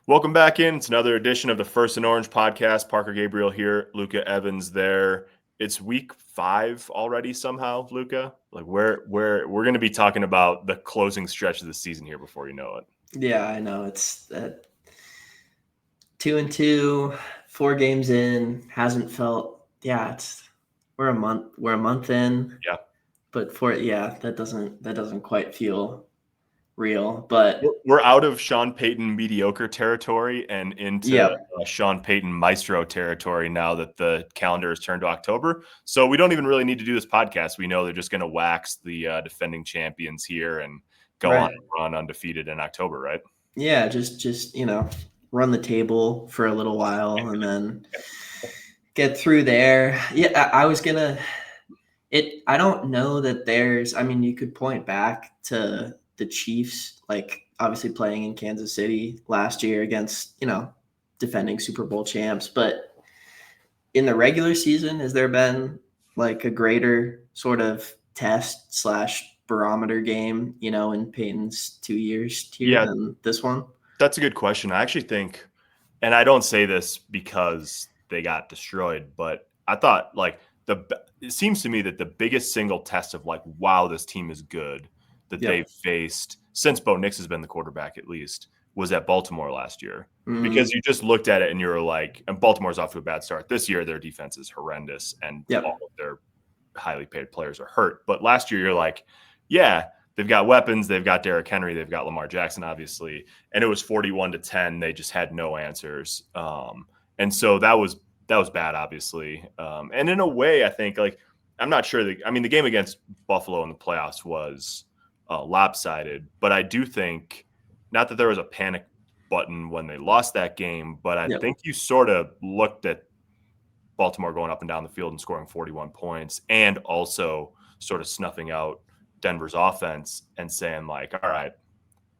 Welcome back in. It's another edition of the First and Orange podcast. Parker Gabriel here, Luca Evans there. It's week 5 already somehow, Luca. Like we're going to be talking about the closing stretch of the season here before you know it. Yeah, I know. It's 2-2, 4 games in, hasn't felt. Yeah, we're a month in. Yeah. But that doesn't quite feel real. But we're out of Sean Payton mediocre territory and into Sean Payton maestro territory now that the calendar has turned to October. So we don't even really need to do this podcast. We know they're just going to wax the defending champions here and go on and run undefeated in October, right? Yeah, just run the table for a little while and then get through there. Yeah, I was gonna. I don't know that there's. I mean, you could point back to the Chiefs, like obviously playing in Kansas City last year against defending Super Bowl champs, but in the regular season, has there been like a greater sort of test / barometer game, in Peyton's 2 years here than this one? That's a good question. I actually think, and I don't say this because they got destroyed, but I thought it seems to me that the biggest single test of like, wow, this team is good that they've faced since Bo Nix has been the quarterback, at least, was at Baltimore last year. Because you just looked at it and you were like, and Baltimore's off to a bad start. This year, their defense is horrendous and all of their highly paid players are hurt. But last year, you're like, yeah, they've got weapons. They've got Derrick Henry. They've got Lamar Jackson, obviously. And it was 41-10. They just had no answers. And so that was bad, obviously. And in a way, I think, I'm not sure. The game against Buffalo in the playoffs was lopsided. But I do think, not that there was a panic button when they lost that game, but I think you sort of looked at Baltimore going up and down the field and scoring 41 points and also sort of snuffing out Denver's offense and saying like, all right,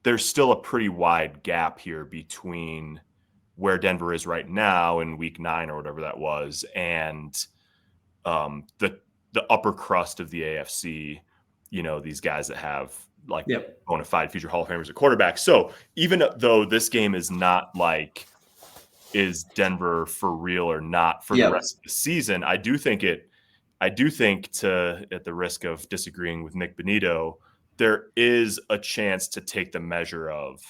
there's still a pretty wide gap here between where Denver is right now in week 9 or whatever that was and the upper crust of the AFC, these guys that have bona fide future Hall of Famers at quarterback. So even though this game is not like, is Denver for real or not for the rest of the season, I do think at the risk of disagreeing with Nik Bonitto, there is a chance to take the measure of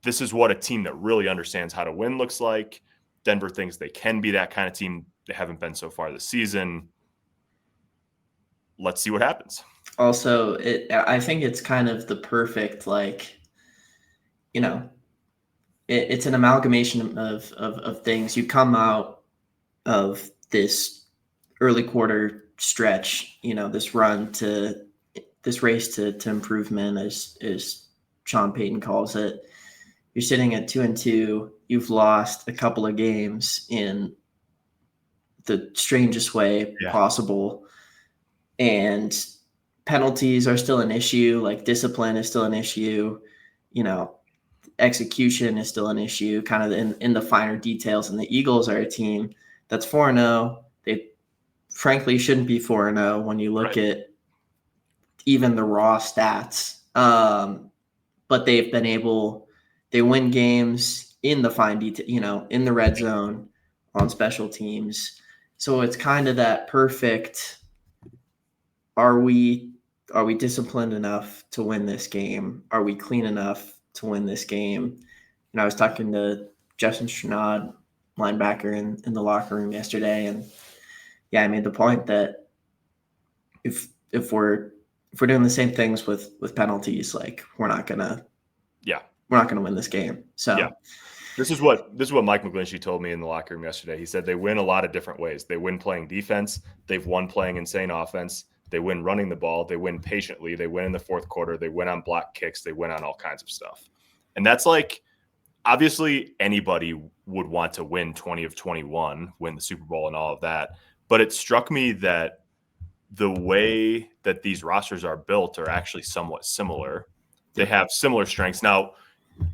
this is what a team that really understands how to win looks like. Denver thinks they can be that kind of team. They haven't been so far this season. Let's see what happens. Also, I think it's kind of the perfect, it's an amalgamation of things. You come out of this early quarter stretch, this run to this race to improvement, as Sean Payton calls it. You're sitting at 2-2. You've lost a couple of games in the strangest way possible. And penalties are still an issue. Like discipline is still an issue. Execution is still an issue, kind of in the finer details. And the Eagles are a team that's 4-0. They frankly shouldn't be 4-0 when you look at even the raw stats. But they've been able, they win games in the fine detail, in the red zone, on special teams. So it's kind of that perfect, are we disciplined enough to win this game? Are we clean enough to win this game? I was talking to Justin Strnad, linebacker, in the locker room yesterday, and I made the point that if we're doing the same things with penalties, like we're not gonna win this game. So this is what Mike McGlinchey told me in the locker room yesterday. He said they win a lot of different ways. They win playing defense. They've won playing insane offense. They win running the ball. They win patiently. They win in the fourth quarter. They win on block kicks. They win on all kinds of stuff. And that's like, obviously anybody would want to win 20 of 21, win the Super Bowl and all of that. But it struck me that the way that these rosters are built are actually somewhat similar. They have similar strengths. Now,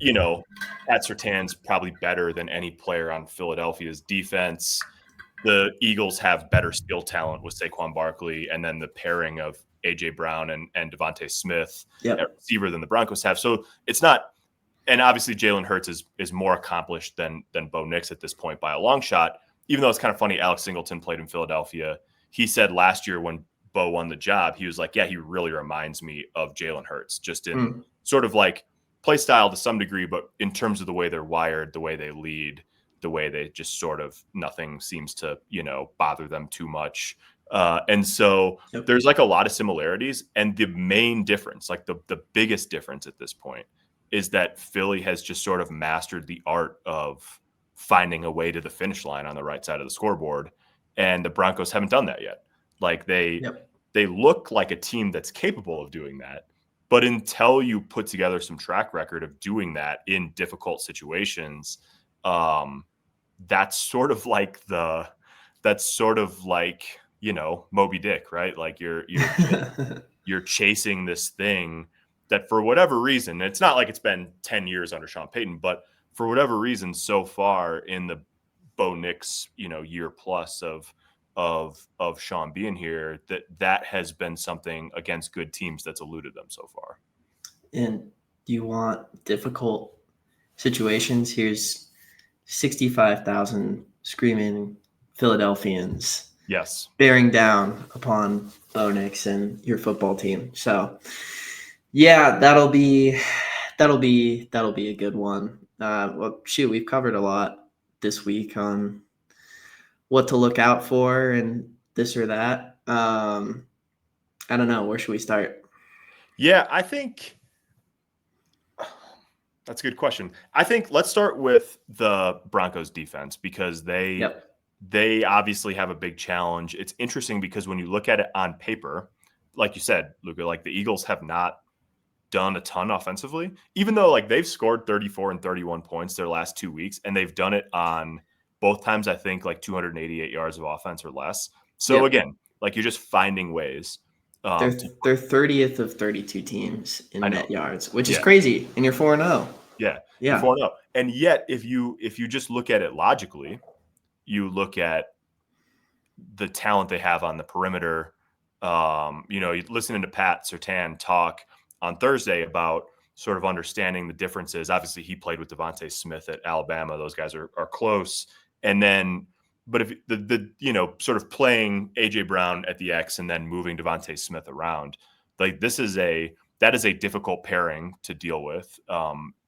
Pat Surtain's probably better than any player on Philadelphia's defense. The Eagles have better skill talent with Saquon Barkley, and then the pairing of A.J. Brown and Devontae Smith at receiver than the Broncos have. So it's not and obviously Jalen Hurts is more accomplished than Bo Nix at this point by a long shot. Even though it's kind of funny, Alex Singleton played in Philadelphia. He said last year when Bo won the job, he was like, yeah, he really reminds me of Jalen Hurts, just in sort of like play style to some degree, but in terms of the way they're wired, the way they lead, the way they just sort of nothing seems to, bother them too much. And so there's like a lot of similarities. And the main difference, like the biggest difference at this point, is that Philly has just sort of mastered the art of finding a way to the finish line on the right side of the scoreboard. And the Broncos haven't done that yet. Like they look like a team that's capable of doing that. But until you put together some track record of doing that in difficult situations, that's sort of like Moby Dick, right? Like you're chasing this thing that for whatever reason, it's not like it's been 10 years under Sean Payton, but for whatever reason so far in the Bo Nix, year plus of Sean being here, that has been something against good teams that's eluded them so far. And you want difficult situations? Here's 65,000 screaming Philadelphians. Yes. Bearing down upon Bo Nix and your football team. So yeah, that'll be a good one. Well, shoot, we've covered a lot this week on what to look out for and this or that. I don't know. Where should we start? Yeah, I think that's a good question. I think let's start with the Broncos defense because they obviously have a big challenge. It's interesting because when you look at it on paper, like you said, Luca, like the Eagles have not done a ton offensively, even though like they've scored 34 and 31 points their last 2 weeks, and they've done it on both times, I think, like 288 yards of offense or less. So again, like you're just finding ways. They're 30th of 32 teams in net yards, which is crazy. And you're 4-0. Yeah. You're 4-0. And yet, if you just look at it logically, you look at the talent they have on the perimeter. You're listening to Pat Surtain talk on Thursday about sort of understanding the differences. Obviously, he played with Devontae Smith at Alabama. Those guys are close. And then, but if the sort of playing AJ Brown at the X and then moving Devontae Smith around, like that is a difficult pairing to deal with,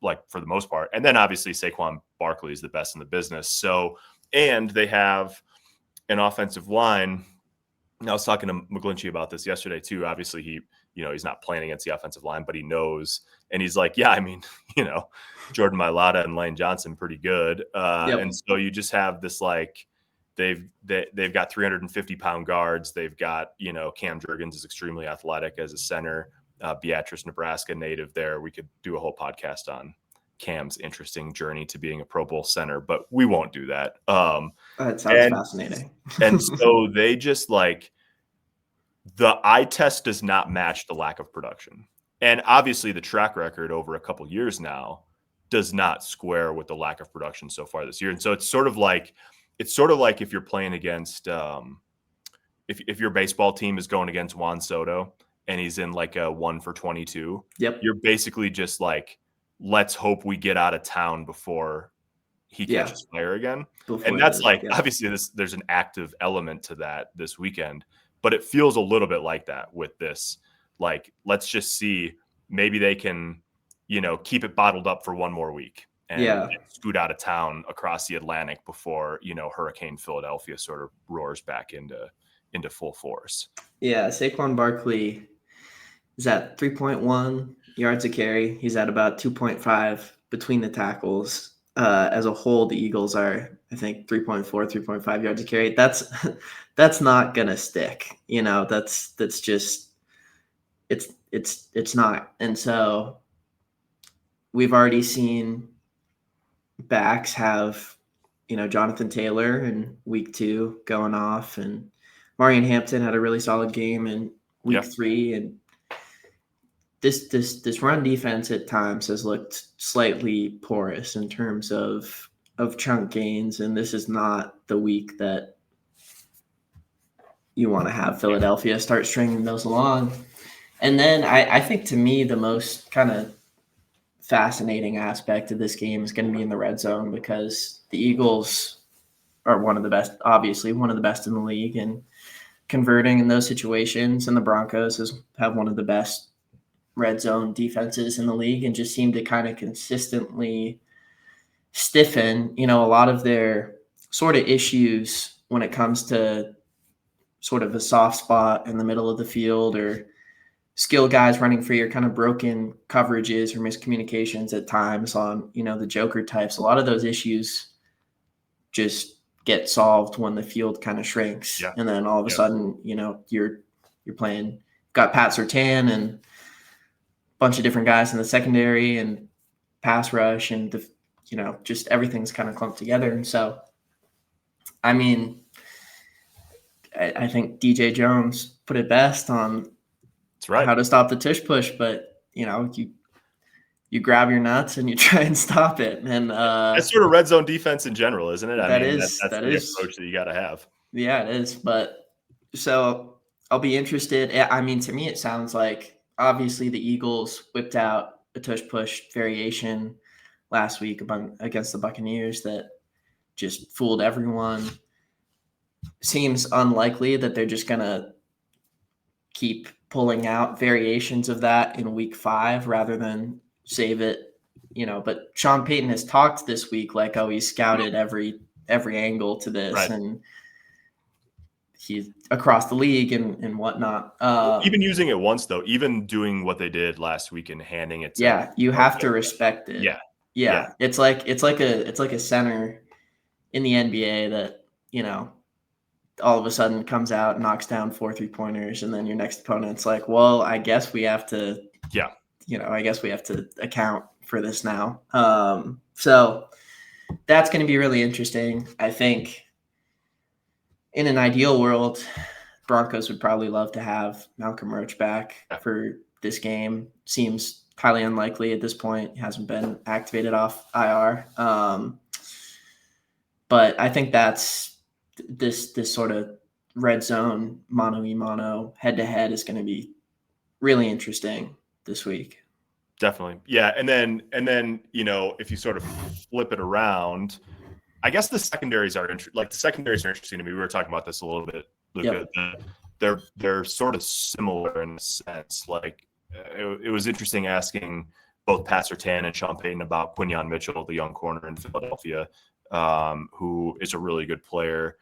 like for the most part. And then obviously Saquon Barkley is the best in the business. So, and they have an offensive line. I was talking to McGlinchey about this yesterday too. Obviously he's not playing against the offensive line, but he knows. And he's like, yeah, I mean, Jordan Mailata and Lane Johnson, pretty good. And so you just have this, like, they've got 350-pound guards. They've got, Cam Jurgens is extremely athletic as a center. Beatrice, Nebraska native there. We could do a whole podcast on Cam's interesting journey to being a Pro Bowl center, but we won't do that. That sounds fascinating. And so they just like the eye test does not match the lack of production. And obviously the track record over a couple years now does not square with the lack of production so far this year. And so it's sort of like if you're playing against if your baseball team is going against Juan Soto and he's in like a 1 for 22, you're basically just like, let's hope we get out of town before he catches fire again. And that's obviously there's an active element to that this weekend, but it feels a little bit like that with this. Like, let's just see, maybe they can, keep it bottled up for one more week and scoot out of town across the Atlantic before, Hurricane Philadelphia sort of roars back into full force. Yeah. Saquon Barkley is at 3.1 yards a carry. He's at about 2.5 between the tackles. As a whole, the Eagles are, I think, 3.4, 3.5 yards a carry. That's not gonna stick. That's just it's not. And so we've already seen backs have, Jonathan Taylor in week 2 going off, and Marion Hampton had a really solid game in week 3, and this run defense at times has looked slightly porous in terms of chunk gains, and this is not the week that you want to have Philadelphia start stringing those along. And then I think, to me, the most kind of fascinating aspect of this game is going to be in the red zone, because the Eagles are one of the best in the league and converting in those situations, and the Broncos have one of the best red zone defenses in the league and just seem to kind of consistently stiffen, a lot of their sort of issues when it comes to sort of a soft spot in the middle of the field, or skill guys running for your kind of broken coverages or miscommunications at times on, the joker types. A lot of those issues just get solved when the field kind of shrinks. Yeah. And then all of a sudden, you're playing, got Pat Surtain and a bunch of different guys in the secondary and pass rush, and just everything's kind of clumped together. And so, I mean, I think DJ Jones put it best on how to stop the tush push, but you grab your nuts and you try and stop it. And that's sort of red zone defense in general, isn't it? That's the approach that you got to have. Yeah, it is. But so I'll be interested. I mean, to me, it sounds like obviously the Eagles whipped out a tush push variation last week against the Buccaneers that just fooled everyone. Seems unlikely that they're just going to keep pulling out variations of that in week 5 rather than save it, but Sean Payton has talked this week like, oh, he's scouted every angle to this, right, and he's across the league and whatnot. Even using it once, though, even doing what they did last week and handing it to you have to respect it. Yeah. It's like a center in the NBA that, all of a sudden comes out and knocks down 4 3-pointers, and then your next opponent's like, well, I guess we have to account for this now. So that's going to be really interesting. I think in an ideal world, Broncos would probably love to have Malcolm Roach back for this game. Seems highly unlikely at this point. He hasn't been activated off IR. But I think that's this sort of red zone mano-a-mano head-to-head is going to be really interesting this week. Definitely. Yeah. And then, if you sort of flip it around, I guess the secondaries are interesting to me. We were talking about this a little bit, Luca. Yep. They're sort of similar in a sense. Like it was interesting asking both Pat Surtain and Sean Payton about Quinyon Mitchell, the young corner in Philadelphia, who is a really good player.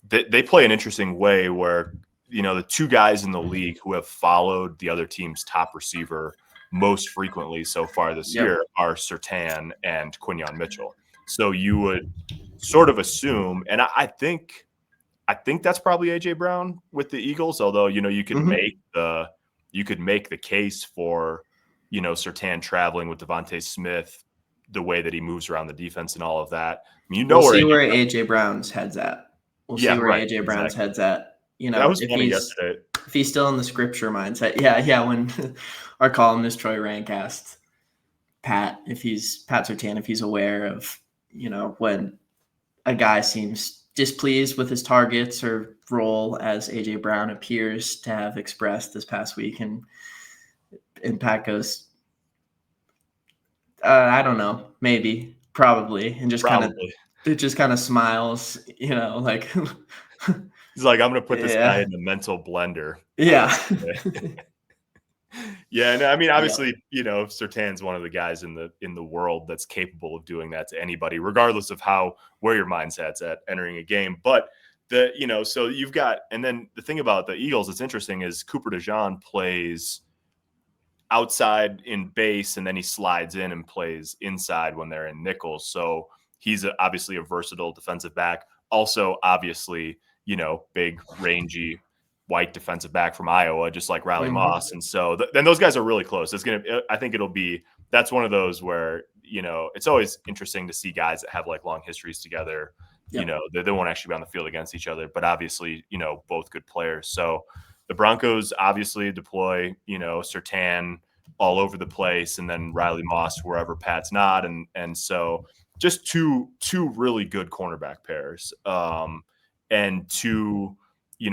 They play an interesting way where, the two guys in the league who have followed the other team's top receiver most frequently so far this year are Surtain and Quinyon Mitchell. So you would sort of assume, and I think that's probably AJ Brown with the Eagles, although, you could make the case for, Surtain traveling with Devontae Smith, the way that he moves around the defense and all of that. I mean, we'll see where AJ Brown's head's at. AJ Brown's head's at. That was funny yesterday. If he's still in the scripture mindset. Yeah. When our columnist Troy Rank asked Pat Surtain if he's aware of, when a guy seems displeased with his targets or role, as AJ Brown appears to have expressed this past week, and Pat goes, I don't know, maybe, probably, and just kind of smiles, like he's like, I'm going to put this guy in the mental blender. Yeah. Yeah. No, I mean, obviously, Surtain's one of the guys in the world that's capable of doing that to anybody, regardless of where your mindset's at entering a game. But so you've got, and then the thing about the Eagles that's interesting is Cooper DeJean plays outside in base, and then he slides in and plays inside when they're in nickel. So he's obviously a versatile defensive back. Also, obviously, big, rangy, white defensive back from Iowa, just like Riley Moss. And so then those guys are really close. I think that's one of those where, it's always interesting to see guys that have like long histories together. Yep. They won't actually be on the field against each other, but obviously, both good players. So the Broncos obviously deploy, Surtain all over the place, and then Riley Moss wherever Pat's not. And so just two really good cornerback pairs, and two,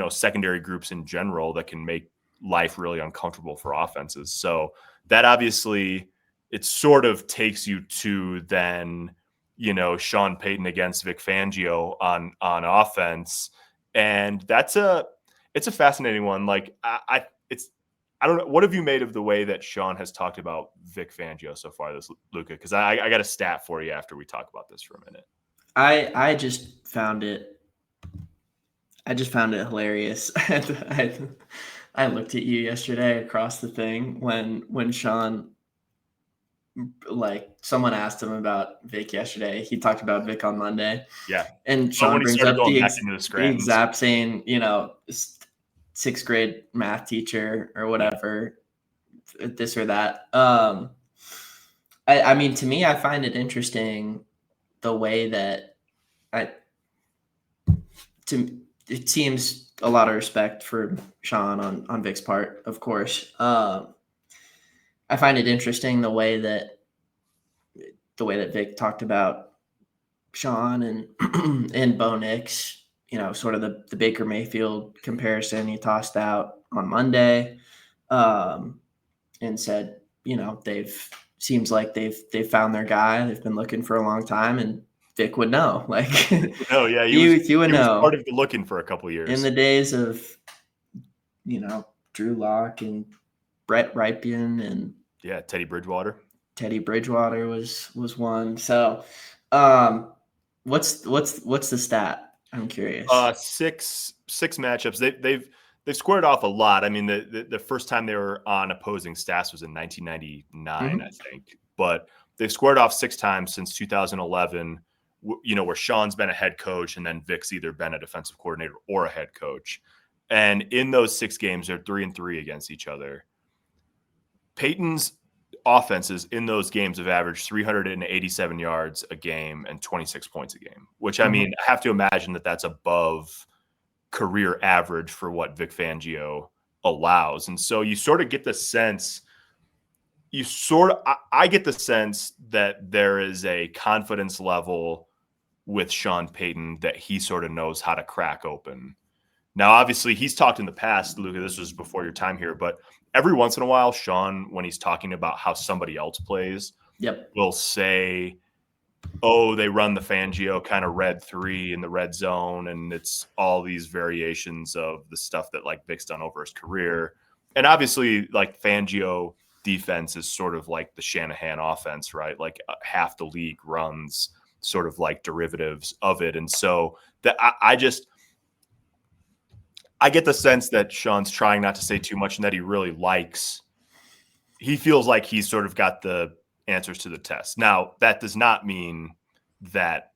secondary groups in general that can make life really uncomfortable for offenses. So that obviously it sort of takes you to then, Sean Payton against Vic Fangio on offense. And it's a fascinating one. Like I don't know. What have you made of the way that Sean has talked about Vic Fangio so far, Luca? Because I got a stat for you after we talk about this for a minute. I just found it hilarious. I looked at you yesterday across the thing when Sean, like, someone asked him about Vic yesterday. He talked about Vic on Monday. Yeah. And But when Sean he brings started up going the back into the Scrantons, exact same, sixth grade math teacher or whatever, this or that. I mean, to me, I find it interesting the way that it seems a lot of respect for Sean on Vic's part, of course. I find it interesting the way that Vic talked about Sean and Bo Nix, sort of the Baker Mayfield comparison he tossed out on Monday, and said, seems like they've found their guy. They've been looking for a long time, and Vic would know. Like, no, yeah, he would he was know. part of the looking for a couple of years In the days of, Drew Lock and Brett Rypien and Teddy Bridgewater. Teddy Bridgewater was one. So, what's the stat? I'm curious. Six matchups. They've squared off a lot. I mean, the first time they were on opposing staffs was in 1999, I think. But they've squared off 6 times since 2011. Where Sean's been a head coach and then Vic's either been a defensive coordinator or a head coach. And in those 6 games, they're 3-3 against each other. Peyton's offenses in those games have averaged 387 yards a game and 26 points a game, which, I mean, I have to imagine that that's above career average for what Vic Fangio allows. And so you sort of get the sense, I get the sense that there is a confidence level with Sean Payton that he sort of knows how to crack open. Now, obviously, he's talked in the past, Luca, this was before your time here, but every once in a while, Sean, when he's talking about how somebody else plays, will say, oh, they run the Fangio kind of red 3 in the red zone, and it's all these variations of the stuff that, like, Vic's done over his career. And obviously, like, Fangio defense is sort of like the Shanahan offense, right? Like, half the league runs sort of like derivatives of it. And so that I get the sense that Sean's trying not to say too much and that he feels like he's sort of got the answers to the test. Now, that does not mean that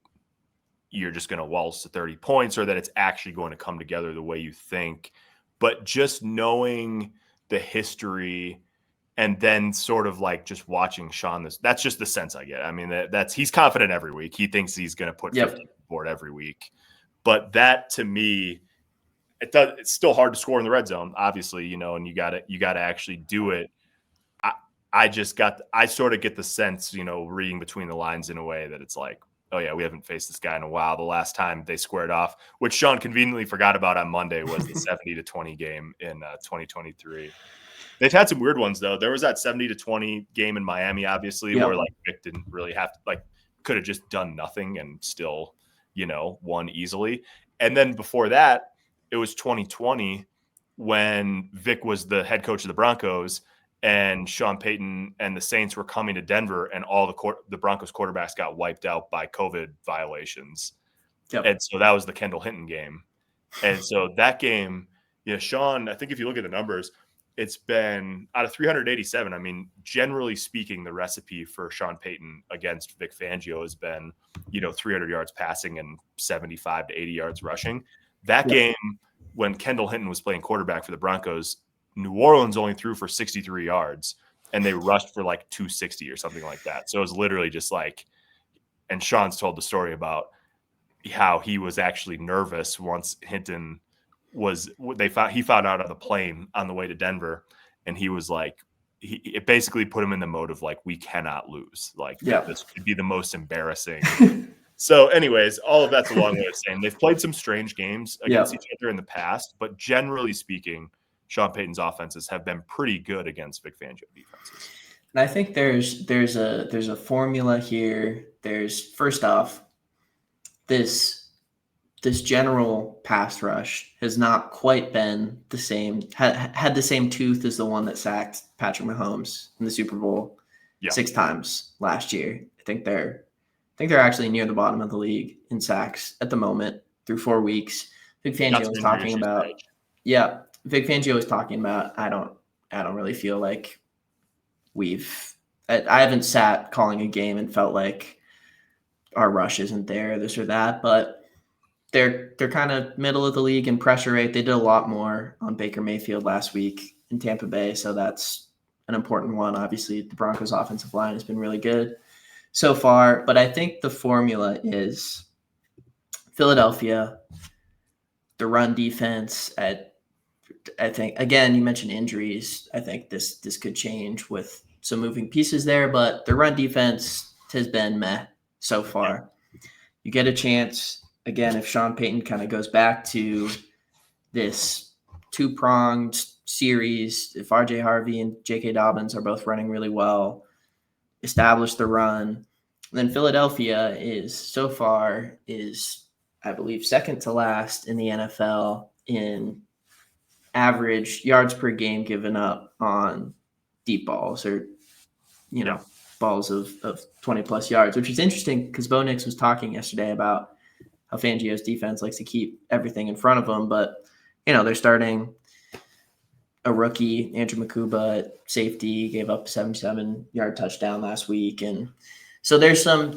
you're just going to waltz to 30 points or that it's actually going to come together the way you think. But just knowing the history and then sort of like just watching Sean, that's just the sense I get. I mean, he's confident every week. He thinks he's going to put 50 on the board every week. But that, to me, it's still hard to score in the red zone, obviously, and you got to actually do it. I sort of get the sense, reading between the lines in a way that it's like, oh yeah, we haven't faced this guy in a while. The last time they squared off, which Sean conveniently forgot about on Monday, was the 70-20 game in 2023. They've had some weird ones though. There was that 70-20 game in Miami, obviously, where like Vic didn't really have to, like, could have just done nothing and still, won easily. And then before that, it was 2020 when Vic was the head coach of the Broncos and Sean Payton and the Saints were coming to Denver, and all the Broncos quarterbacks got wiped out by COVID violations. And so that was the Kendall Hinton game. And so that game, Sean, I think if you look at the numbers, it's been out of 387. I mean, generally speaking, the recipe for Sean Payton against Vic Fangio has been, 300 yards passing and 75 to 80 yards rushing. That game, when Kendall Hinton was playing quarterback for the Broncos, New Orleans only threw for 63 yards, and they rushed for like 260 or something like that. So it was literally just like, and Sean's told the story about how he was actually nervous once Hinton he found out on the plane on the way to Denver, and he was like, it basically put him in the mode of like, we cannot lose. Like, this could be the most embarrassing. So anyways, all of that's a long way of saying they've played some strange games against each other in the past, but generally speaking, Sean Payton's offenses have been pretty good against Vic Fangio defenses. And I think there's a formula here. There's first off, this this general pass rush has not quite been the same, had the same tooth as the one that sacked Patrick Mahomes in the Super Bowl Yeah. 6 times last year. I think they're actually near the bottom of the league in sacks at the moment through 4 weeks. Vic Fangio was talking about, yeah, Vic Fangio was talking about, I don't really feel like I haven't sat calling a game and felt like our rush isn't there, this or that, but they're kind of middle of the league in pressure rate. They did a lot more on Baker Mayfield last week in Tampa Bay, so that's an important one. Obviously, the Broncos' offensive line has been really good so far, but I think the formula is Philadelphia, the run defense. I think, again, you mentioned injuries. I think this could change with some moving pieces there, but the run defense has been meh so far. You get a chance again if Sean Payton kind of goes back to this two-pronged series. If RJ Harvey and J.K. Dobbins are both running really well, establish the run. Then Philadelphia so far I believe second to last in the NFL in average yards per game given up on deep balls, or balls of 20 plus yards, which is interesting because Bo Nix was talking yesterday about how Fangio's defense likes to keep everything in front of them, but they're starting a rookie, Andrew Makuba at safety, gave up a 77-yard touchdown last week, and so there's some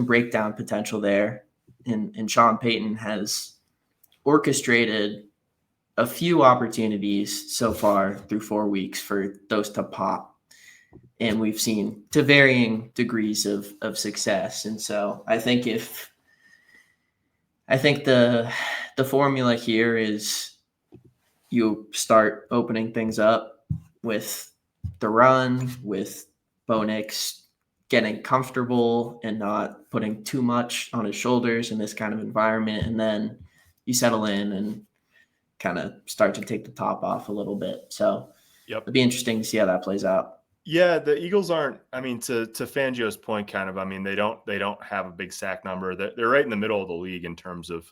breakdown potential there, and Sean Payton has orchestrated a few opportunities so far through 4 weeks for those to pop. And we've seen to varying degrees of success. And so I think the formula here is you start opening things up with the run, with Bo Nix getting comfortable and not putting too much on his shoulders in this kind of environment. And then you settle in and kind of start to take the top off a little bit. So it'll be interesting to see how that plays out. Yeah, the Eagles aren't. I mean, to Fangio's point, kind of. I mean, they don't have a big sack number. They're right in the middle of the league in terms of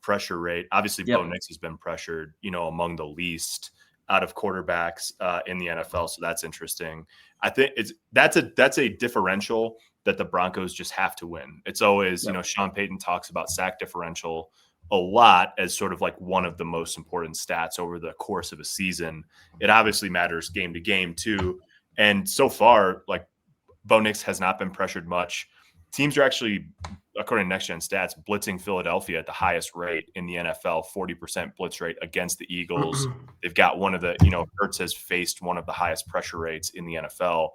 pressure rate. Obviously, Bo Nix has been pressured, among the least out of quarterbacks in the NFL. So that's interesting. I think that's a differential that the Broncos just have to win. It's always, Sean Payton talks about sack differential a lot as sort of like one of the most important stats over the course of a season. It obviously matters game to game too. And so far, like, Bo Nix has not been pressured much. Teams are actually, according to Next Gen Stats, blitzing Philadelphia at the highest rate in the NFL, 40% blitz rate against the Eagles. They've got one of the, Hurts has faced one of the highest pressure rates in the NFL.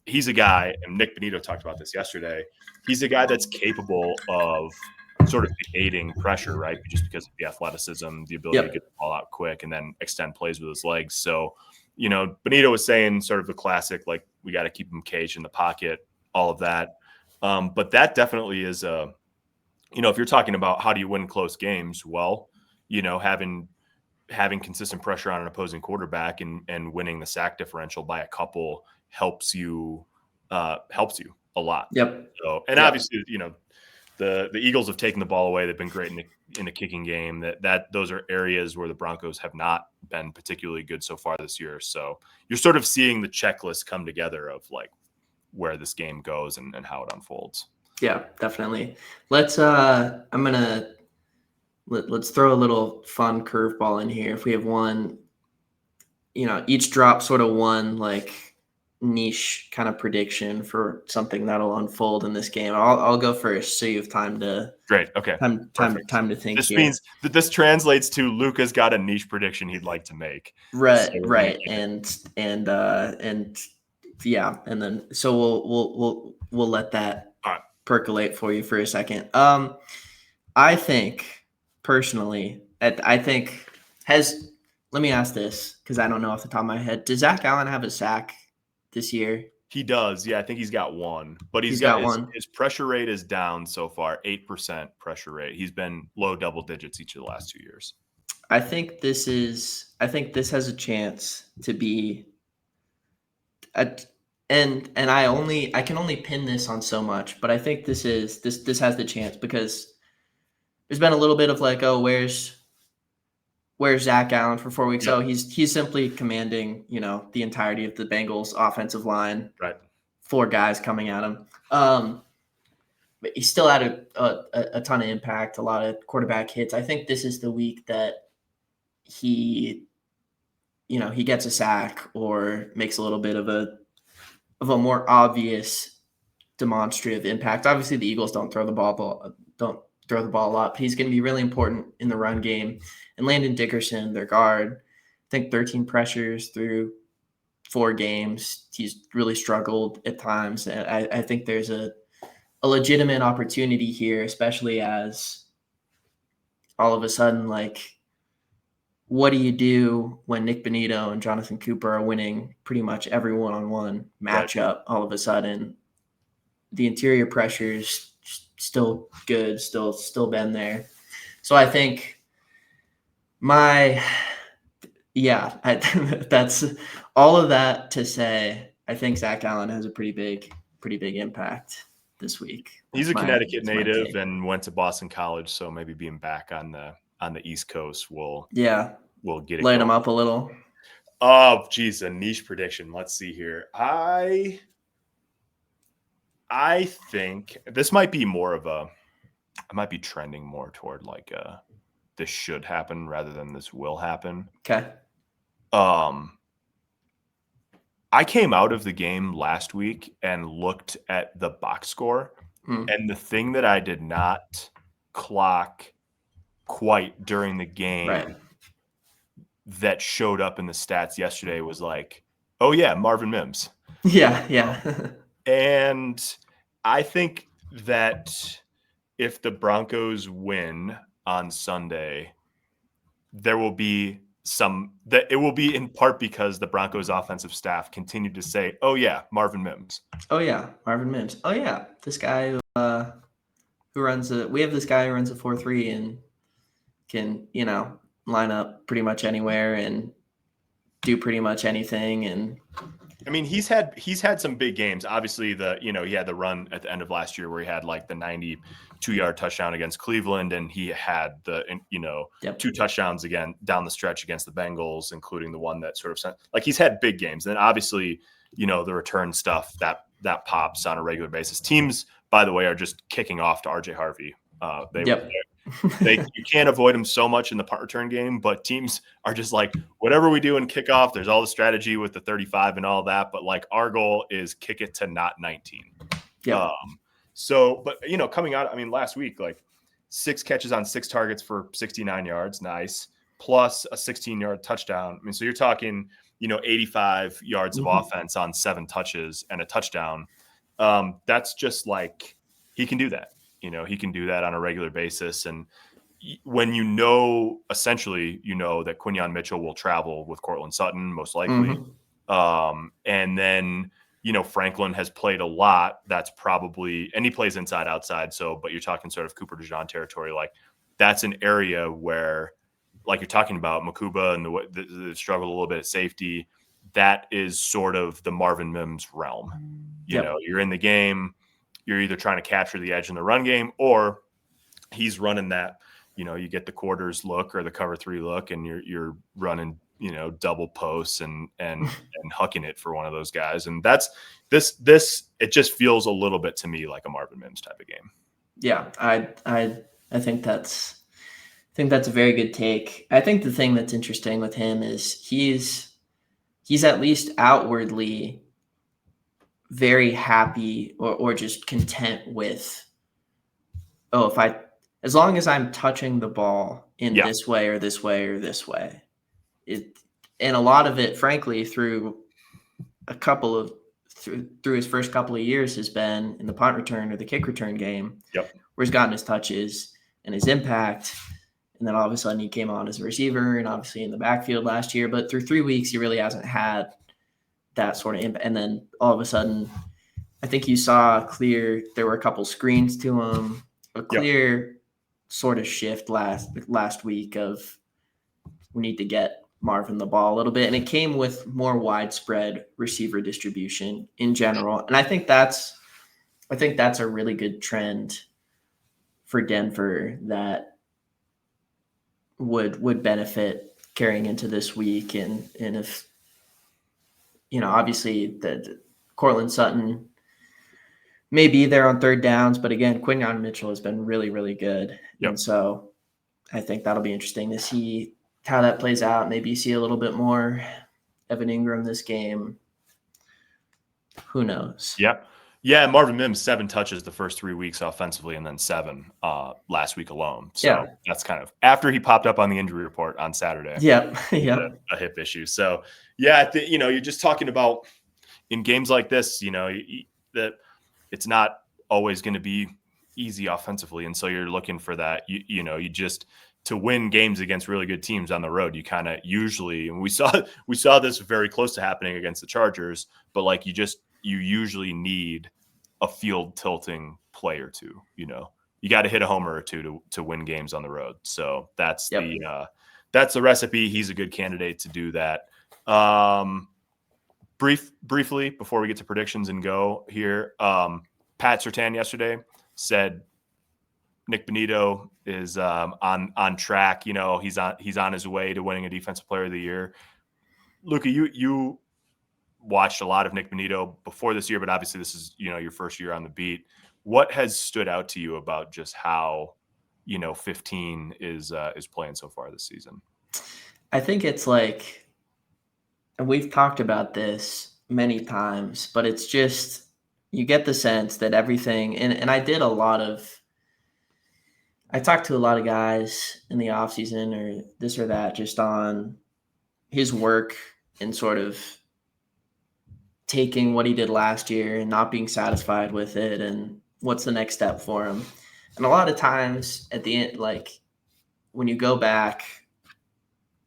He's a guy, and Nik Bonitto talked about this yesterday, he's a guy that's capable of sort of negating pressure, right? Just because of the athleticism, the ability to get the ball out quick and then extend plays with his legs. So, Bonitto was saying sort of the classic, like, we got to keep him caged in the pocket, all of that. But that definitely is if you're talking about how do you win close games, well, having consistent pressure on an opposing quarterback and winning the sack differential by a couple helps you a lot. So, and obviously, the Eagles have taken the ball away. They've been great in the kicking game. That those are areas where the Broncos have not been particularly good so far this year. So you're sort of seeing the checklist come together of like where this game goes and how it unfolds. Yeah, definitely. Let's throw a little fun curveball in here. If we have one, each drop sort of one like niche kind of prediction for something that'll unfold in this game. I'll go first, so you have time to. Great. Okay. Time to think. This here. means that this translates to Luca's got a niche prediction he'd like to make. Right. So right. And yeah, and then so we'll let that percolate for you for a second. I think personally, let me ask this because I don't know off the top of my head. Does Zach Allen have a sack this year? He does. Yeah, I think he's got one, but he's got one. His pressure rate is down so far, 8% pressure rate. He's been low double digits each of the last 2 years. I think this has a chance to be And I can only pin this on so much, but I think this has the chance because there's been a little bit of like, oh, where's Zach Allen for 4 weeks? Yep. Oh, he's simply commanding, the entirety of the Bengals offensive line. Right. 4 guys coming at him. But he still had a ton of impact, a lot of quarterback hits. I think this is the week that he gets a sack or makes a little bit of a more obvious demonstrative impact. Obviously, the Eagles don't throw the ball a lot, but he's going to be really important in the run game. And Landon Dickerson, their guard, I think 13 pressures through 4 games. He's really struggled at times. And I think there's a legitimate opportunity here, especially as all of a sudden, like, what do you do when Nik Bonitto and Jonathan Cooper are winning pretty much every one-on-one matchup? Right. All of a sudden, the interior pressures still good, still been there. So I think that's all of that to say. I think Zach Allen has a pretty big impact this week. He's a Connecticut native and went to Boston College, so maybe being back on the East Coast will get it. Light him up a little. Oh, geez, a niche prediction. Let's see here. I think this might be more of I might be trending more toward like this should happen rather than this will happen. Okay. I came out of the game last week and looked at the box score, and the thing that I did not clock quite during the game that showed up in the stats yesterday was like, oh yeah, Marvin Mims. Yeah. And I think that if the Broncos win on Sunday, there will be it will be in part because the Broncos offensive staff continued to say, oh yeah, Marvin Mims. Oh yeah, Marvin Mims. Oh yeah, this guy who runs we have this guy who runs a 4-3 and can, line up pretty much anywhere and do pretty much anything. And I mean, he's had some big games. Obviously, he had the run at the end of last year where he had like the 92-yard touchdown against Cleveland, and he had the 2 touchdowns again down the stretch against the Bengals, including the one that sort of sent, like, he's had big games. And obviously, the return stuff that pops on a regular basis. Teams, by the way, are just kicking off to RJ Harvey. You can't avoid him so much in the punt return game, but teams are just like, whatever we do in kickoff, there's all the strategy with the 35 and all that, but like our goal is kick it to not 19. Yeah. But coming out, I mean, last week, like 6 catches on 6 targets for 69 yards, nice, plus a 16-yard touchdown. I mean, so you're talking, 85 yards of offense on 7 touches and a touchdown. That's just like, he can do that. He can do that on a regular basis. And when essentially, that Quinyon Mitchell will travel with Cortland Sutton, most likely. And then, Franklin has played a lot. That's probably, and he plays inside, outside. So, but you're talking sort of Cooper DeJean territory. Like, that's an area where, like you're talking about, Makuba and the struggle a little bit at safety. That is sort of the Marvin Mims realm. You're in the game. You're either trying to capture the edge in the run game, or he's running that, you get the quarters look or the cover 3 look, and you're running, double posts and hucking it for one of those guys. And that's this. It just feels a little bit to me like a Marvin Mims type of game. Yeah, I think that's a very good take. I think the thing that's interesting with him is he's at least outwardly very happy or just content with, as long as I'm touching the ball in this way or this way or this way. And a lot of it, frankly, through his first couple of years has been in the punt return or the kick return game, where he's gotten his touches and his impact. And then all of a sudden he came on as a receiver and obviously in the backfield last year. But through 3 weeks, he really hasn't had that sort of impact. And then all of a sudden, I think you saw there were a couple screens to him, a clear sort of shift last week of we need to get Marvin the ball a little bit, and it came with more widespread receiver distribution in general. And I think that's a really good trend for Denver that would benefit carrying into this week. And if, obviously the Cortland Sutton may be there on third downs, but again, Quinyon Mitchell has been really, really good. Yep. And so I think that'll be interesting to see how that plays out. Maybe you see a little bit more Evan Ingram this game. Who knows? Yep. Yeah, Marvin Mims, 7 touches the first 3 weeks offensively, and then 7 last week alone. So that's kind of after he popped up on the injury report on Saturday. Yep. A hip issue. So yeah, you're just talking about in games like this, that it's not always going to be easy offensively, and so you're looking for that. You just to win games against really good teams on the road, you kind of usually, and we saw this very close to happening against the Chargers, but like you usually need a field tilting play or two. You got to hit a homer or two to win games on the road. So that's the recipe. He's a good candidate to do that. Briefly before we get to predictions and go here, Pat Surtain yesterday said Nik Bonitto is on track. He's on his way to winning a Defensive Player of the Year. Luca, you watched a lot of Nik Bonitto before this year, but obviously this is your first year on the beat. What has stood out to you about just how 15 is playing so far this season? I think it's like, and we've talked about this many times, but it's just you get the sense that everything, and I talked to a lot of guys in the offseason or this or that just on his work and sort of taking what he did last year and not being satisfied with it and what's the next step for him. And a lot of times at the end, like when you go back,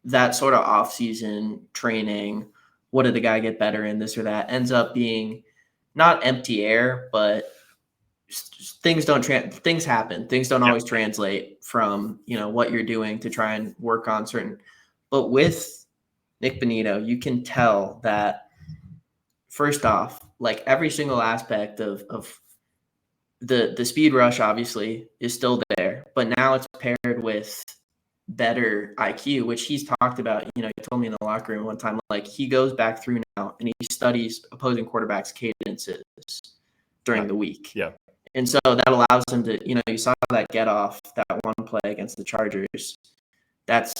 that sort of off-season training, what did the guy get better in, this or that, ends up being not empty air, but things happen. Things don't always translate from, what you're doing to try and work on certain. But with Nik Bonitto, you can tell that first off, like every single aspect of the speed rush obviously is still there, but now it's paired with better IQ, which he's talked about. He told me in the locker room one time, like he goes back through now and he studies opposing quarterbacks' cadences during the week. Yeah. And so that allows him to, you saw that get off that one play against the Chargers. That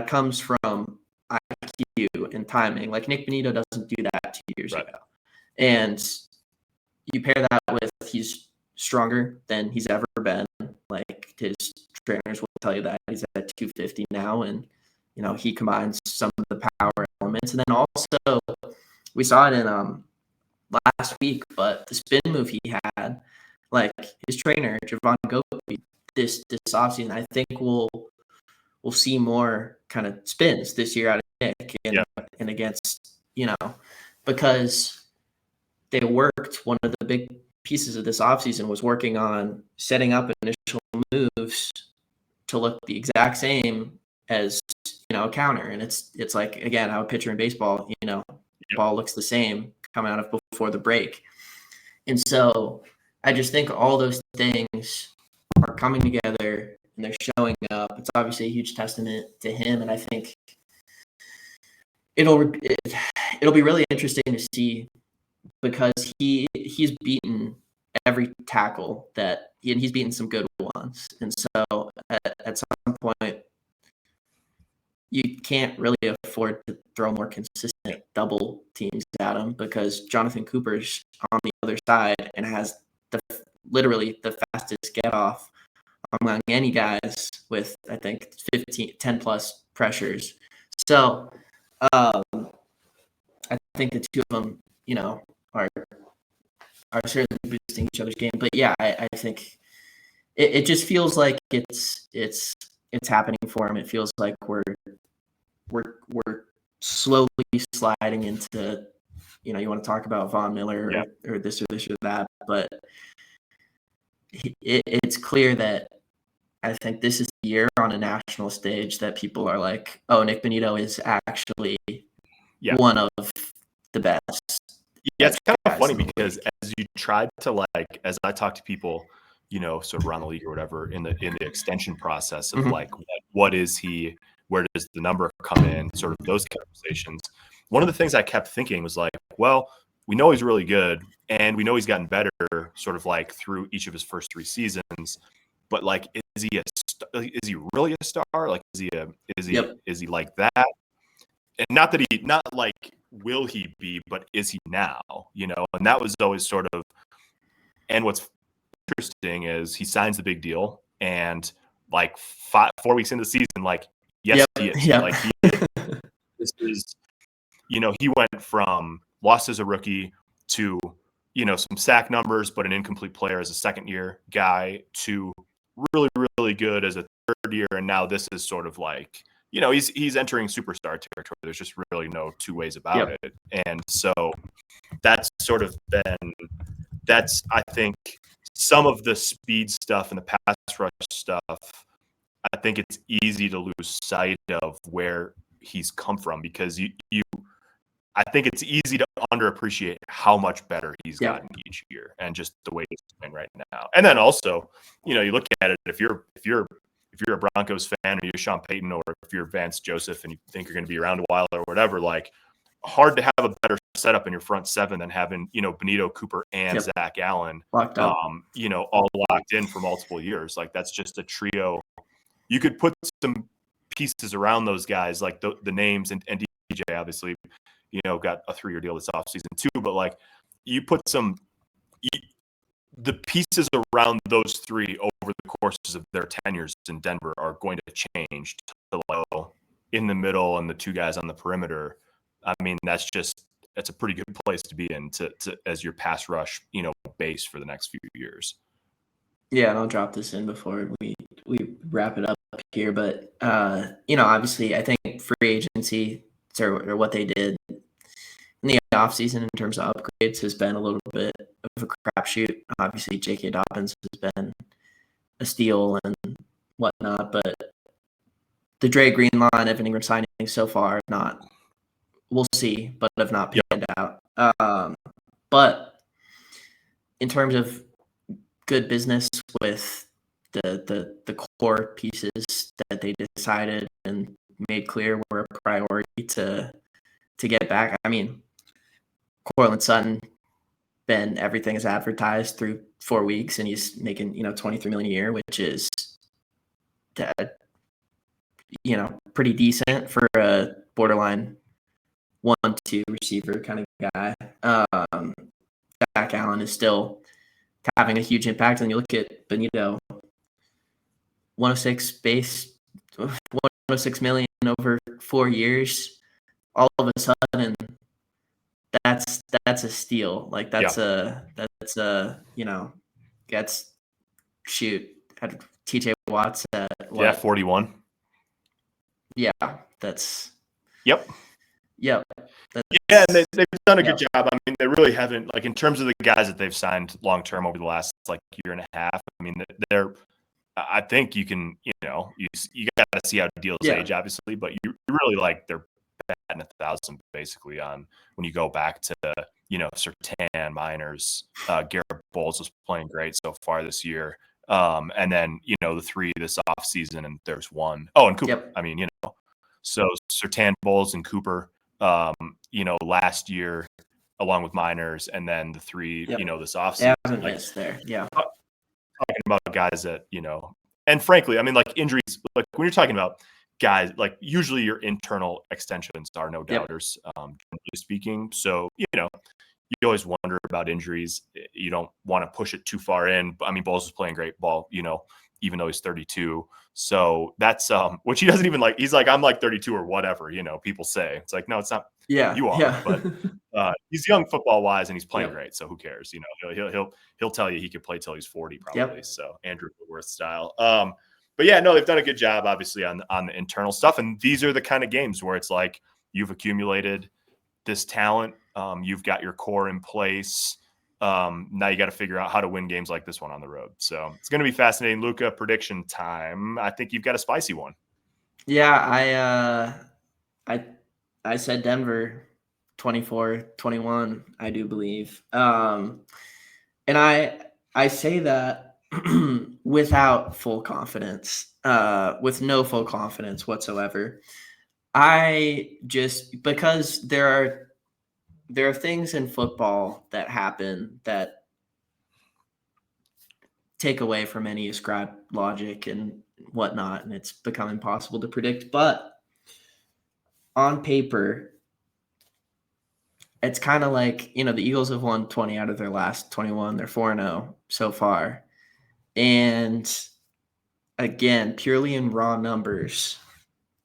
comes from IQ and timing. Like Nik Bonitto doesn't do that 2 years ago. And you pair that with he's stronger than he's ever been. Like his trainers will tell you that he's at 250 now, and he combines some of the power elements. And then also we saw it in last week, but the spin move he had, like his trainer Javon Gopi, this offseason, I think we'll see more kind of spins this year out of Nick and against, because they worked. One of the big pieces of this offseason was working on setting up initial moves to look the exact same as, a counter. And it's like, again, how a pitcher in baseball, the ball looks the same coming out of before the break. And so I just think all those things are coming together and they're showing up. It's obviously a huge testament to him. And I think it'll be really interesting to see, because he's beaten every tackle and he's beaten some good ones. And so at some point, you can't really afford to throw more consistent double teams at him, because Jonathan Cooper's on the other side and has literally the fastest get off among any guys with, I think, 10 plus pressures. So I think the two of them, are certainly boosting each other's game. But yeah, I think it just feels like it's happening for him. It feels like we're slowly sliding into, you want to talk about Von Miller or this or that, but it's clear that I think this is the year on a national stage that people are like, oh, Nik Bonitto is actually one of the best. Yeah, it's kind of funny because as you tried to like, as I talk to people, sort of around the league or whatever in the extension process of like, what is he? Where does the number come in? Sort of those conversations. One of the things I kept thinking was like, well, we know he's really good, and we know he's gotten better, sort of like through each of his first 3 seasons. But like, is he really a star? Like, is he like that? And not like will he be, but is he now? And that was always sort of. And what's interesting is he signs the big deal, and like 4 weeks into the season, like yes, he is. Like this is, he went from lost as a rookie to some sack numbers, but an incomplete player as a second year guy to really, really good as a third year, and now this is sort of like. He's entering superstar territory. There's just really no two ways about it. And so that's sort of I think some of the speed stuff and the pass rush stuff, I think it's easy to lose sight of where he's come from because I think it's easy to underappreciate how much better he's gotten each year and just the way he's playing right now. And then also, you look at it, if you're a Broncos fan or you're Sean Payton or if you're Vance Joseph and you think you're going to be around a while or whatever, like hard to have a better setup in your front seven than having, Bonitto, Cooper, and Zach Allen, all locked in for multiple years. Like that's just a trio. You could put some pieces around those guys, like the names and DJ obviously, got a 3-year deal this offseason too. But like you put the pieces around those three over the courses of their tenures in Denver are going to change to in the middle and the 2 guys on the perimeter. I mean, that's a pretty good place to be in to as your pass rush, base for the next few years. Yeah, and I'll drop this in before we wrap it up here. But obviously, I think free agency or what they did in the offseason in terms of upgrades has been a little bit of a crapshoot. Obviously, J.K. Dobbins has been a steal and whatnot, but the Dre Greenlaw and Evan Ingram signings so far we'll see, but have not panned out. But in terms of good business with the core pieces that they decided and made clear were a priority to get back. I mean, Courtland Sutton been everything is advertised through 4 weeks, and he's making $23 million a year, which is pretty decent for a borderline 1-2 receiver kind of guy. Zach Allen is still having a huge impact, and you look at Bonitto, 106 million over 4 years. All of a sudden, that's a steal. Like that's had TJ Watts at what? 41. Yeah, that's. Yep. Yep. Yeah, and they've done a good job. I mean, they really haven't, like in terms of the guys that they've signed long term over the last like year and a half. I mean, they're. I think you can, you got to see how deals age, obviously, but you really like they're batting 1,000 basically on when you go back to Surtain, Miners, Garrett Bowles was playing great so far this year, and then the 3 this offseason, and there's 1. Oh, and Cooper. Yep. I mean, so Surtain, Bowles, and Cooper. Last year, along with Miners, and then the 3, this offseason. Haven't missed there. Yeah. Talking about guys that, and frankly, I mean, like injuries, like when you're talking about guys, like usually your internal extensions are no doubters, generally speaking. So, you always wonder about injuries. You don't want to push it too far in. I mean, Bowles is playing great ball, even though he's 32. So that's which he doesn't even like. He's like, I'm like 32 or whatever, people say. It's like, no, it's not. Yeah, you are. Yeah. But he's young football wise, and he's playing great. So who cares? He'll tell you he could play till he's 40 probably. So Andrew Whitworth style. But yeah, no, they've done a good job obviously on the internal stuff. And these are the kind of games where it's like you've accumulated this talent. You've got your core in place. Now you got to figure out how to win games like this one on the road. So it's going to be fascinating. Luca, prediction time. I think you've got a spicy one. Yeah, I said Denver 24-21, I do believe. And I say that without full confidence, with no full confidence whatsoever. Because there are things in football that happen that take away from any ascribed logic and whatnot, and it's become impossible to predict. But on paper, it's kind of like, the Eagles have won 20 out of their last 21. They're 4-0 so far. And again, purely in raw numbers,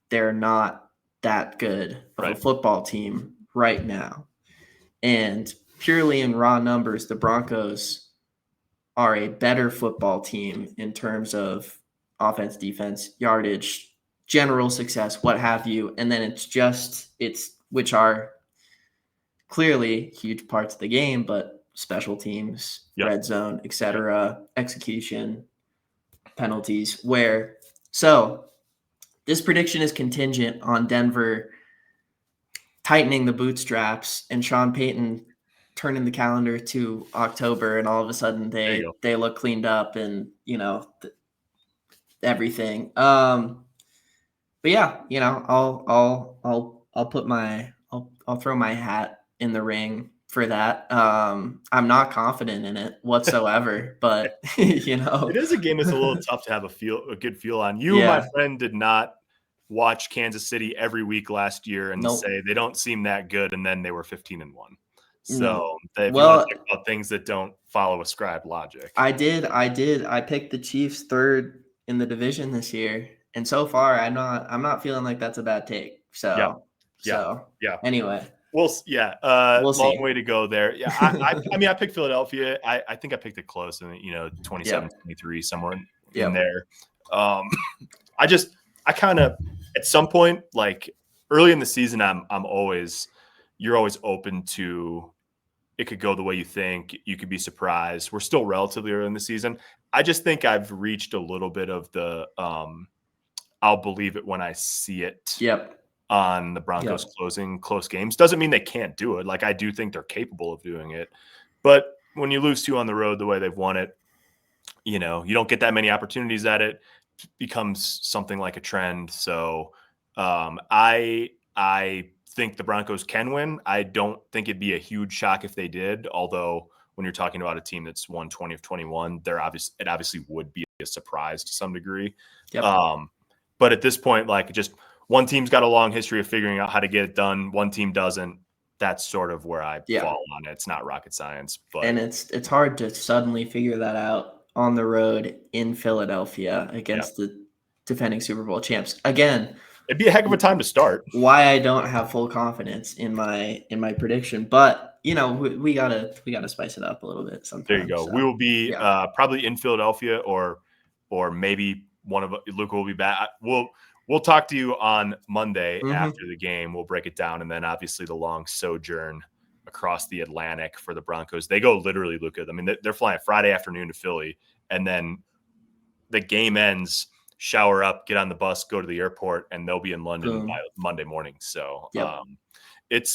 they're not that good of a football team right now. And purely in raw numbers, the Broncos are a better football team in terms of offense, defense, yardage, general success, what have you. And then which are clearly huge parts of the game, but special teams, red zone, etc., execution, penalties. So this prediction is contingent on Denver tightening the bootstraps and Sean Payton turning the calendar to October, and all of a sudden they look cleaned up and everything. But yeah, I'll put I'll throw my hat in the ring for that. I'm not confident in it whatsoever, but it is a game that's a little tough to have a good feel on. My friend, did not watch Kansas City every week last year and say they don't seem that good, and then they were 15-1. So if you want to talk about things that don't follow ascribed logic, I did. I picked the Chiefs third in the division this year, and so far I'm not feeling like that's a bad take. So anyway. We'll we'll long see. way to go there. Yeah, I mean, I picked Philadelphia. I think I picked it close, and 27-23 somewhere in there. I kind of at some point, like early in the season, you're always open to it could go the way you think. You could be surprised. We're still relatively early in the season. I just think I've reached a little bit of the I'll believe it when I see it. On the Broncos closing close games. Doesn't mean they can't do it. Like, I do think they're capable of doing it. But when you lose 2 on the road the way they've won it, you don't get that many opportunities at it. It becomes something like a trend. So I think the Broncos can win. I don't think it'd be a huge shock if they did, although when you're talking about a team that's won 20 of 21, it obviously would be a surprise to some degree. But at this point, like, just one team's got a long history of figuring out how to get it done. One team doesn't. That's sort of where I fall on it. It's not rocket science, and it's hard to suddenly figure that out on the road in Philadelphia against the defending Super Bowl champs. Again, it'd be a heck of a time to start. Why I don't have full confidence in my prediction, but we gotta spice it up a little bit sometimes. There you go. So, we will be probably in Philadelphia, or maybe Luca will be back. We'll talk to you on Monday after the game. We'll break it down. And then obviously the long sojourn across the Atlantic for the Broncos. They go literally, Luca. I mean, they're flying Friday afternoon to Philly, and then the game ends, shower up, get on the bus, go to the airport, and they'll be in London by Monday morning. So it's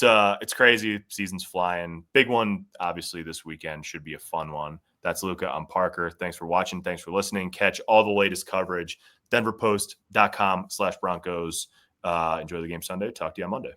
crazy. Season's flying. Big one, obviously, this weekend should be a fun one. That's Luca. I'm Parker. Thanks for watching. Thanks for listening. Catch all the latest coverage. DenverPost.com/Broncos. Enjoy the game Sunday. Talk to you on Monday.